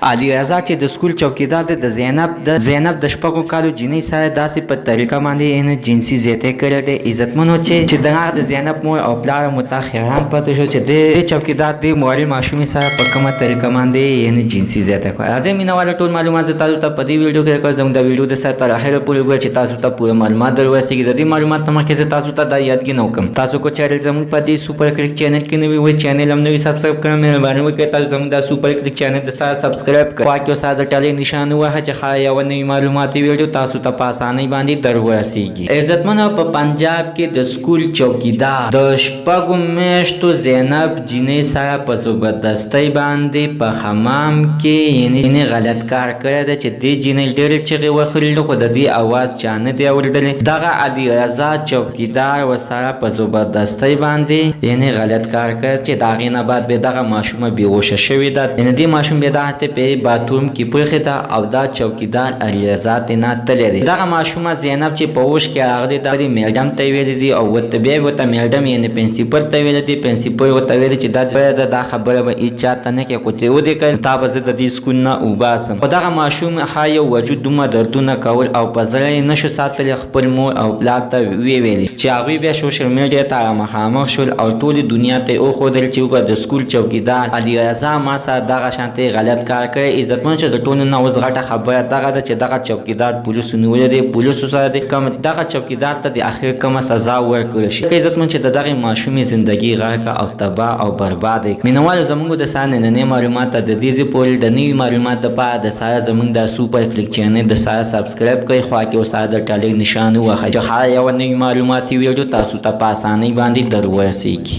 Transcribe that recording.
علي رضا چې د سکول چوکیدار دی د زینب د شپږو کالو جینۍ سره داسې په طریقه باندې جنسي زیاتی کړی دی. عزتمنو چې دغه د زینب مور او پلار متأخران پته شو چې د چوکیدار د موري ماشومې سره په کومه طریقه باندې جنسي زیاتی کوي. راځئ مینهوالو ټول معلومات زه تاسو ته په دې ویډیو کې راکوم. زموږ د ویډیو د سره تر اخره پورې وګورئ چې تاسو ته پوره معلومات در ورسیږي. د دې معلومات نه مخکې زه تاسو ته دا یادګي نه وکړم تاسو کو چینل زموږ په دې سوپر کلیک چینل کې نوی وي چینل هم نوی سبسکرایب کړئ. مهرباني وکړئ تاسو زموږ د سوپر کلیک چینل د سره سبسکرایب کړئ. خوا کې اوس د ټلې نشان ووهه چې ښایي یوه نوې معلوماتي ویډیو تاسو ته په اسانۍ باندې در ورسیږي. عزتمنو په پنجاب کې د سکول چوکیدار د شپږو میاشتو زینب جینۍ سره په زبردستۍ باندې په حمام کې یعنې غلط کار کړی دی چې دې جینۍ ډېرې چغې وخوړلې خو د دې اواز چا نه دی اورېدلی. دغه علي رضا چوکیدار ورسره په زبردستۍ باندې یعنې غلط کار کړی چې د هغې نه بعد بیا دغه ماشومه بېهوشه شوې ده. یعنې دې ماشوم بیا دغه ته په باتروم کې پرېښې ده او دا چوکیدار علي رضا ترېنه تللی دی. دغه ماشومه زینب چې په هوش کې راغلې ده میډم ته یې ویلي دي او ورته بیا یې ورته میډم یعنې پرنسپل ته ویلي دي. پرنسپل ورته ویلي چې دا خبره به هېڅ چا ته نه کوې خو چې ودې کړې تا به زه د دې سکول نه وباسم. خو دغه ماشوم ښایي وجود دومره دردونه کول او په زړه یې نشو ساتلی خپل مور او پلار ته ویلي چې هغوی بیا سوشل میډیا ته رامخامخ شول او ټولې دنیا ته یې وښودل چې وګوره د سکول چوکیدار علي رضا ما سره دغه شانتې غلط کار کړی. عزتمنو چې د ټولو نه اوس غټه خبره دغه ده چې دغه چوکیدار پولیسو نیولی دی. پولیسو سره د دغه چوکیدار ته د اخر کومه سزا ورکړل شي. عزتمنو چې د دغې ماشومې زندګي غرقه او تباه او برباده کړي. مینهوالو زموږ د سره نننۍ معلومات ته د دې ځای پورې د نوي معلومات دپاره د سره زموږ د سوپر کلیک چینل د سره سبسکرایب کړئ. خوا کې ورسره د ټلې نشان ووهئ چې هر یوه نوي معلوماتي ویډیو تاسو ته په اسانۍ باندې در ورسیږي.